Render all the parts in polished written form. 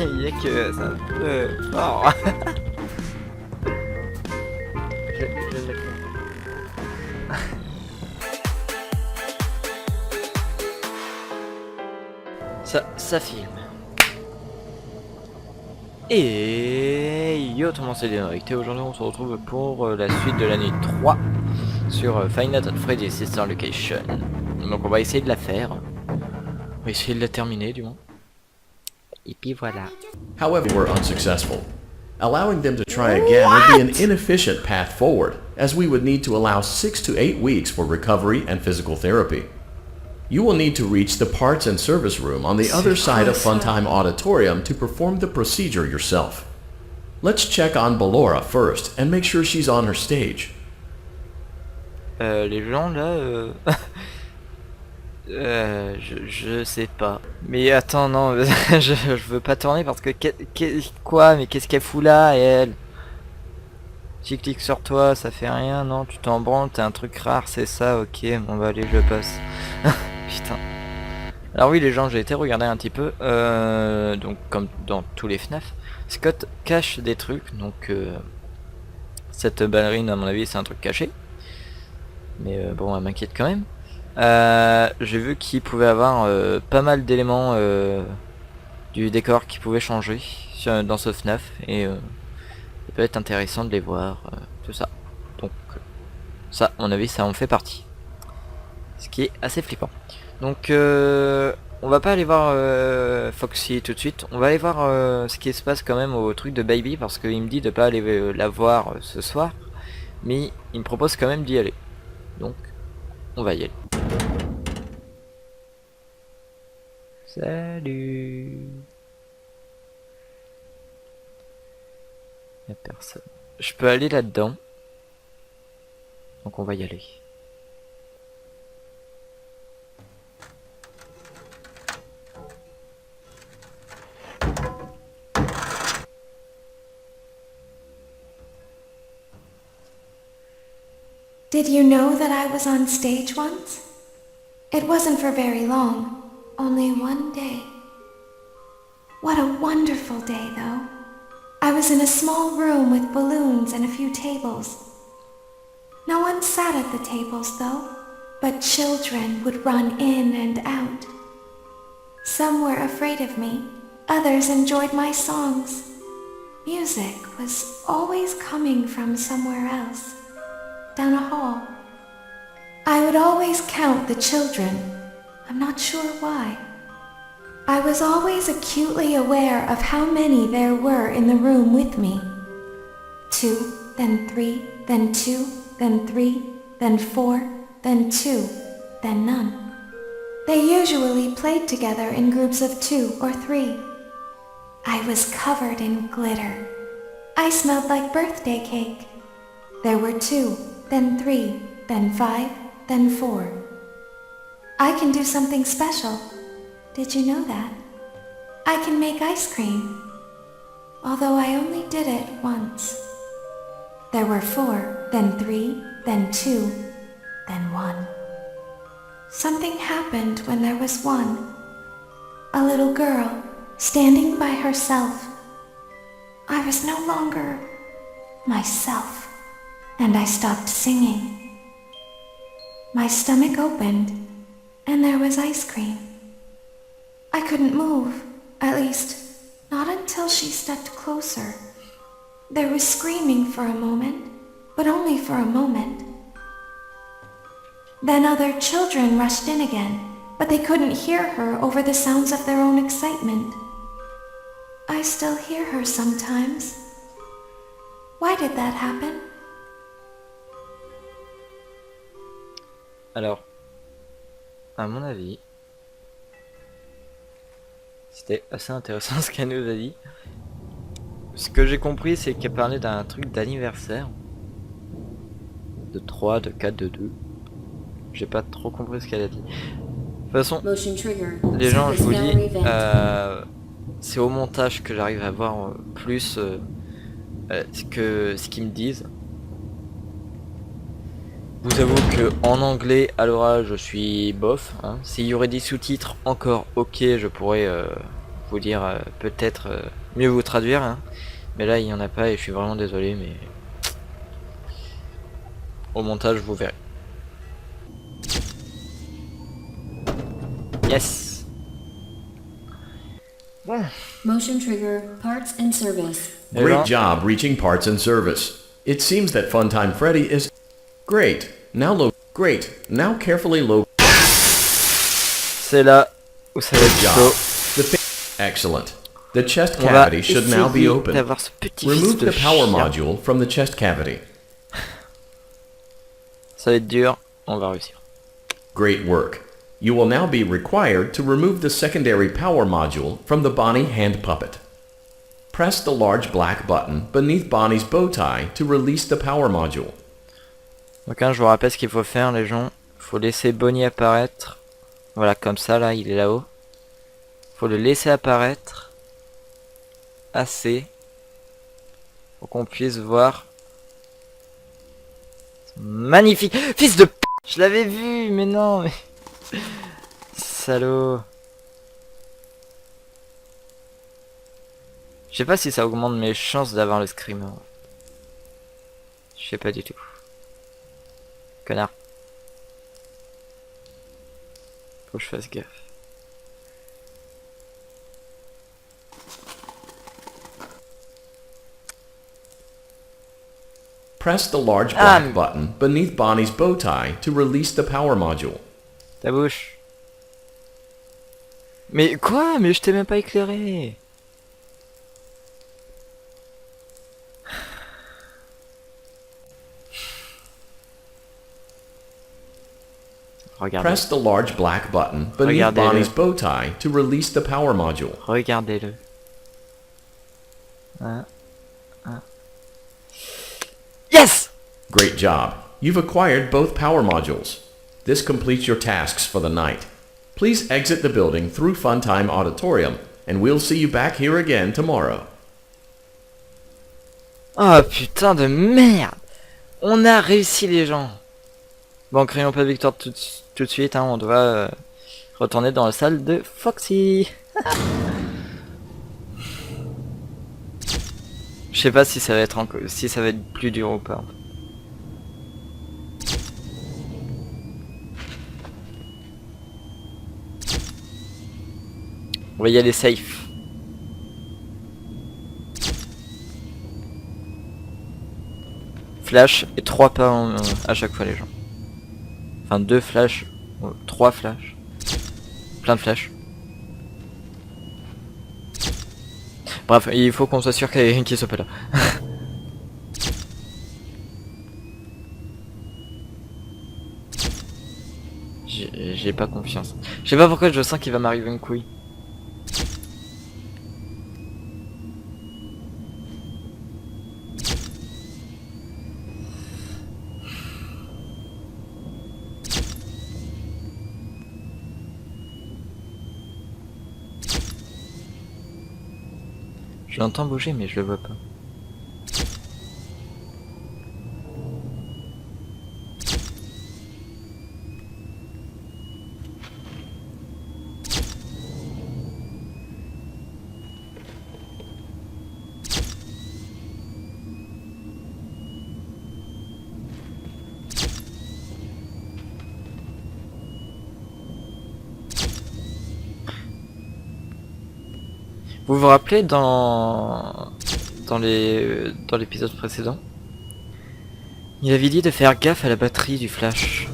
Il y a que c'est un peu fort. Je vais mettre ça filme. Et yo tout le monde, c'est Eric et aujourd'hui on se retrouve pour la suite de la nuit 3 sur Five Nights at Freddy's Sister Location. Donc on va essayer de la faire. On va essayer de la terminer du moins. Et puis voilà. However, were unsuccessful. Allowing them to try again would be an inefficient path forward, as we would need to allow 6 to 8 weeks for recovery and physical therapy. You will need to reach the parts and service room on the other side of Funtime Auditorium to perform the procedure yourself. Let's check on Ballora first and make sure she's on her stage. Les gens là, je sais pas. Mais attends, non, je veux pas tourner parce que quoi? Mais qu'est-ce qu'elle fout là, elle? Si je clique sur toi, ça fait rien, non? Tu t'en branles, t'es un truc rare, c'est ça, ok, bon bah allez, je passe. Putain. Alors oui les gens, j'ai été regarder un petit peu, donc comme dans tous les FNAF, Scott cache des trucs, donc cette ballerine à mon avis c'est un truc caché. Mais bon, elle m'inquiète quand même. J'ai vu qu'il pouvait avoir pas mal d'éléments du décor qui pouvaient changer dans ce FNAF et ça peut être intéressant de les voir, tout ça. Donc ça, à mon avis, ça en fait partie. Ce qui est assez flippant. Donc on va pas aller voir Foxy tout de suite. On va aller voir ce qui se passe quand même au truc de Baby parce qu'il me dit de pas aller la voir ce soir. Mais il me propose quand même d'y aller. Donc on va y aller. Salut. Y'a personne. Je peux aller là-dedans. Donc on va y aller. Did you know that I was on stage once? It wasn't for very long, only one day. What a wonderful day, though. I was in a small room with balloons and a few tables. No one sat at the tables, though, but children would run in and out. Some were afraid of me, others enjoyed my songs. Music was always coming from somewhere else. Down a hall. I would always count the children. I'm not sure why. I was always acutely aware of how many there were in the room with me. 2, then 3, then 2, then 3, then 4, then 2, then none. They usually played together in groups of 2 or 3. I was covered in glitter. I smelled like birthday cake. There were 2, then 3, then 5, then 4. I can do something special. Did you know that? I can make ice cream. Although I only did it once. There were 4, then 3, then 2, then 1. Something happened when there was 1. A little girl, standing by herself. I was no longer myself. And I stopped singing. My stomach opened, and there was ice cream. I couldn't move, at least, not until she stepped closer. There was screaming for a moment, but only for a moment. Then other children rushed in again, but they couldn't hear her over the sounds of their own excitement. I still hear her sometimes. Why did that happen? Alors, à mon avis, c'était assez intéressant ce qu'elle nous a dit. Ce que j'ai compris, c'est qu'elle parlait d'un truc d'anniversaire. De 3, de 4, de 2. J'ai pas trop compris ce qu'elle a dit. De toute façon, les gens, je vous dis, c'est au montage que j'arrive à voir plus que ce qu'ils me disent. Vous avoue que en anglais à l'oral je suis bof. Hein. S'il y aurait des sous-titres encore, ok, je pourrais vous dire peut-être mieux vous traduire. Hein. Mais là il n'y en a pas et je suis vraiment désolé, mais au montage vous verrez. Yes. Bon. Motion trigger, parts and service. Et Great là, job reaching parts and service. It seems that Funtime Freddy is... Great. Great. Now carefully c'est là où ça va Good être job. chaud. Excellent. The chest On va cavity should now be essayer open. d'avoir ce petit fils Remove de the power chien. module from the chest cavity. Ça va être dur, on va réussir. Great work. You will now be required to remove the secondary power module from the Bonnie hand puppet. Press the large black button beneath Bonnie's bow tie to release the power module. Donc hein, je vous rappelle ce qu'il faut faire les gens. Faut laisser Bonnie apparaître. Voilà, comme ça là, il est là-haut. Faut le laisser apparaître assez pour qu'on puisse voir. Magnifique. Fils de p... Je l'avais vu, mais non, mais... Salaud. Je sais pas si ça augmente mes chances d'avoir le screamer. Je sais pas du tout. Connard. Faut que je fasse gaffe. Press the large black button beneath Bonnie's bow tie to release the power module. Ta bouche. Mais quoi? Mais je t'ai même pas éclairé. Regardez. Press the large black button beneath Regardez-le. Bonnie's bow tie to release the power module. Regardez-le. Hein? Hein? Yes! Great job. You've acquired both power modules. This completes your tasks for the night. Please exit the building through Funtime Auditorium, and we'll see you back here again tomorrow. Oh putain de merde! On a réussi les gens. Bon, crions pas de victoire tout de suite, hein, on doit retourner dans la salle de Foxy. Je sais pas si ça va être si ça va être plus dur ou pas. On va y aller safe. Flash et 3 pas à chaque fois les gens. Enfin 2 flashs, 3 flashs. Plein de flashs. Bref, il faut qu'on soit sûr qu'il soit pas là. J'ai pas confiance. Je sais pas pourquoi je sens qu'il va m'arriver une couille. Je l'entends bouger mais je le vois pas. Vous vous rappelez dans l'épisode précédent, il avait dit de faire gaffe à la batterie du flash.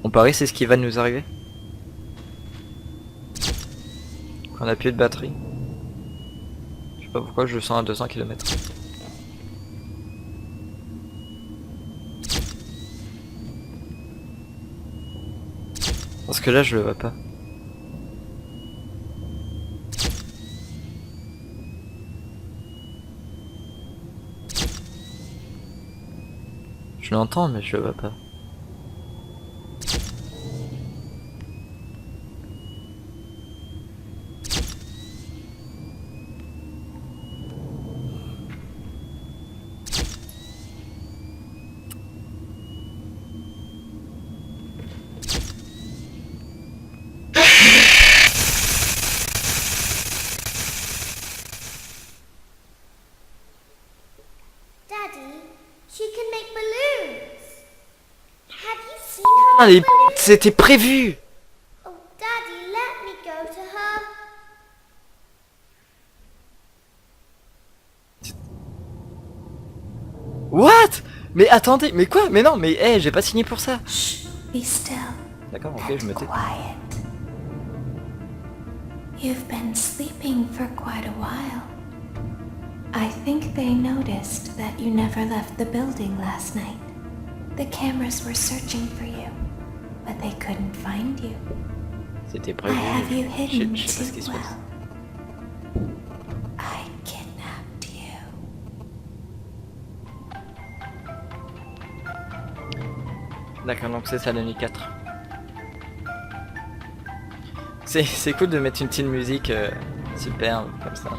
On parie c'est ce qui va nous arriver. Quand on a plus de batterie. Je sais pas pourquoi je le sens à 200 km. Parce que là je le vois pas. Je l'entends mais je le vois pas. les... C'était prévu. Oh, Daddy, let me go to her. What? Mais attendez, mais quoi? Mais non, mais hey, j'ai pas signé pour ça. Shh, be still. D'accord, ok, je me tais. Quiet. You've been sleeping for quite a while. I think they noticed that you never left the building last night. The cameras were searching for you, but they couldn't find you. C'était I prévu. have you hidden Je sais pas ce qui too se passe. well. I kidnapped you. D'accord, donc c'est ça le NUIT 4. C'est cool de mettre une petite musique superbe comme ça.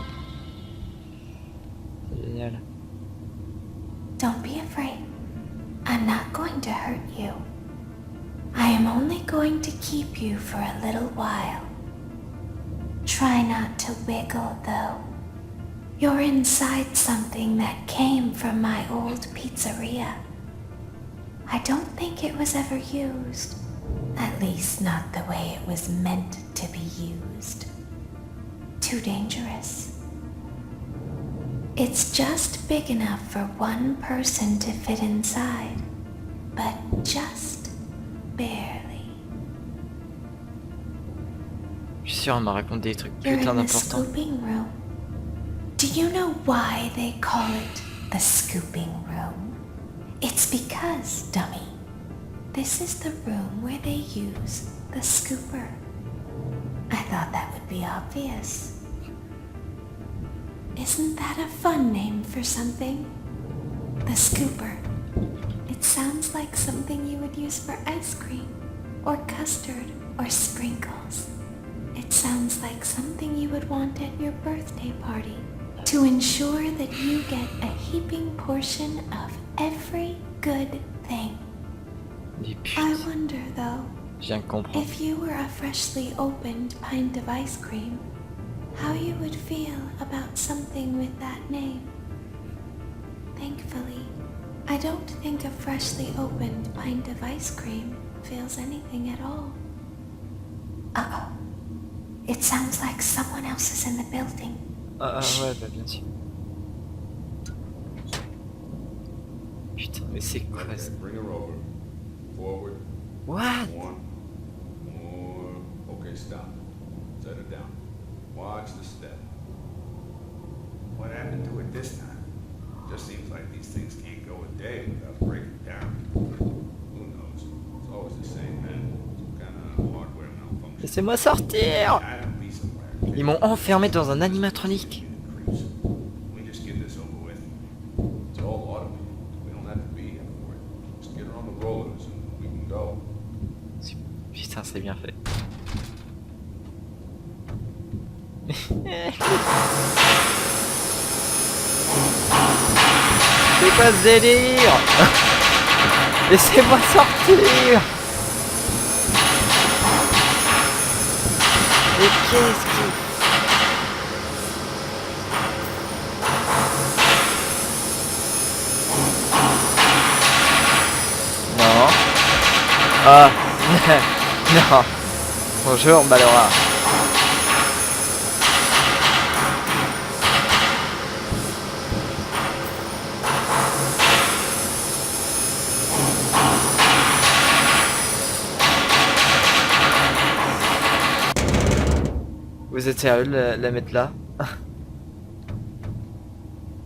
C'est génial. Don't be afraid. I'm not going to hurt you. I am only going to keep you for a little while. Try not to wiggle, though. You're inside something that came from my old pizzeria. I don't think it was ever used. At least not the way it was meant to be used. Too dangerous. It's just big enough for one person to fit inside, but just barely. Je suis sûr, elle m'a raconté des trucs You're putain in the d'importants. scooping room. Do you know why they call it the scooping room? It's because, dummy, this is the room where they use the scooper. I thought that would be obvious. Isn't that a fun name for something? The scooper. It sounds like something you would use for ice cream, or custard, or sprinkles. It sounds like something you would want at your birthday party, to ensure that you get a heaping portion of every good thing. Des I putes. wonder, though, Je viens de comprendre. if you were a freshly opened pint of ice cream, how you would feel about something with that name. Thankfully, I don't think a freshly opened pint of ice cream feels anything at all. Uh-oh. It sounds like someone else is in the building. Ah ouais, bah bien sûr. Putain, mais c'est quoi ça? Okay, bring her over. Forward. What? One. More. Okay, stop. Set it down. Watch the step. What happened to it this time? Just seems like these things can't go a day without breaking down. Who knows? It's always the same, man. Some kind of hardware malfunction. Laissez-moi sortir! Gotta be somewhere. Ils m'ont enfermé dans un animatronique. We just get this over with. It's all automated. We don't have to be here for it. Just get her on the rollers and we can go. Putain, c'est bien fait. C'est quoi ce délire? Laissez-moi sortir! Mais qu'est-ce qui... Non. Ah. Non. Bonjour, Malora. Vous êtes sérieux de la mettre là?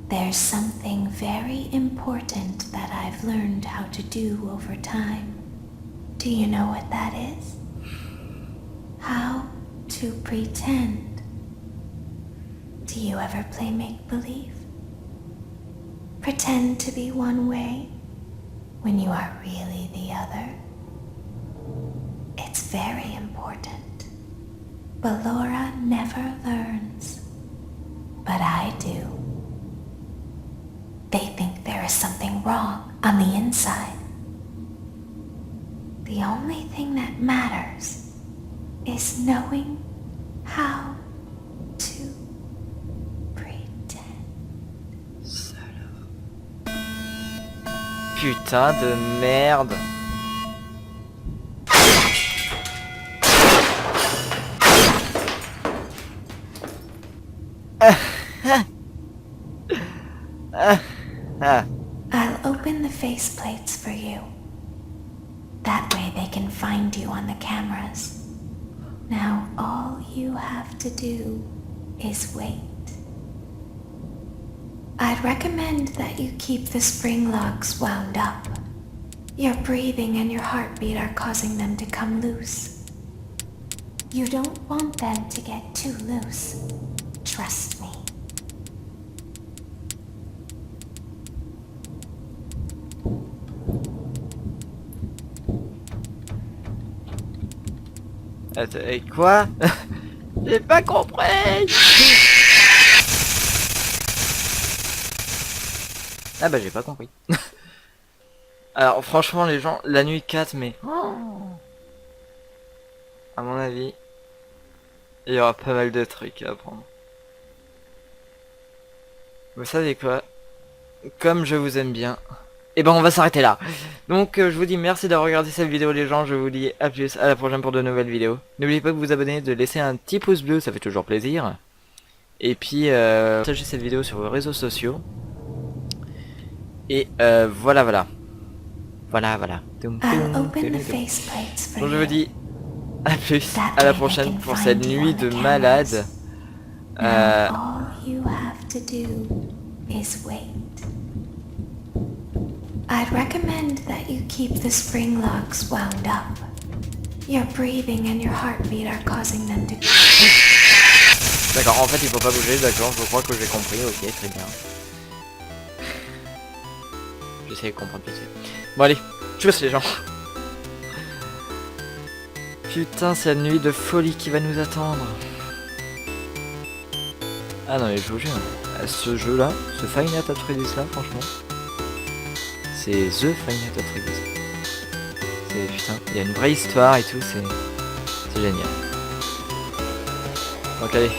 There's something very important that I've learned how to do over time. Do you know what that is? How to pretend. Do you ever play make-believe? Pretend to be one way when you are really the other. It's very important. But Laura never learns. But I do. They think there is something wrong on the inside. The only thing that matters is knowing how to pretend. Putain de merde. Ah. I'll open the faceplates for you. That way they can find you on the cameras. Now all you have to do is wait. I'd recommend that you keep the spring locks wound up. Your breathing and your heartbeat are causing them to come loose. You don't want them to get too loose. Trust me. Attends, et quoi? J'ai pas compris. Ah bah j'ai pas compris. Alors franchement les gens, la nuit 4 mais... À mon avis, il y aura pas mal de trucs à apprendre. Vous savez quoi? Comme je vous aime bien, et ben on va s'arrêter là. Donc je vous dis merci d'avoir regardé cette vidéo les gens, je vous dis à plus, à la prochaine pour de nouvelles vidéos. N'oubliez pas de vous abonner, de laisser un petit pouce bleu, ça fait toujours plaisir. Et puis partagez cette vidéo sur vos réseaux sociaux. Et voilà voilà. Voilà. Donc je vous dis à plus, à la prochaine pour cette nuit de malade. All you have to do is wait. I'd recommend that you keep the spring locks wound up. Your breathing and your heartbeat are causing them to... D'accord, en fait il faut pas bouger, d'accord, je crois que j'ai compris, ok, très bien. J'essaie de comprendre plus. Bon allez, tchuss les gens. Putain, c'est la nuit de folie qui va nous attendre. Ah non mais je vous jure, ce jeu là, ce Five Nights at Freddy's là, franchement, c'est The Five Nights at Freddy's. C'est putain, il y a une vraie histoire et tout, c'est génial. Donc allez.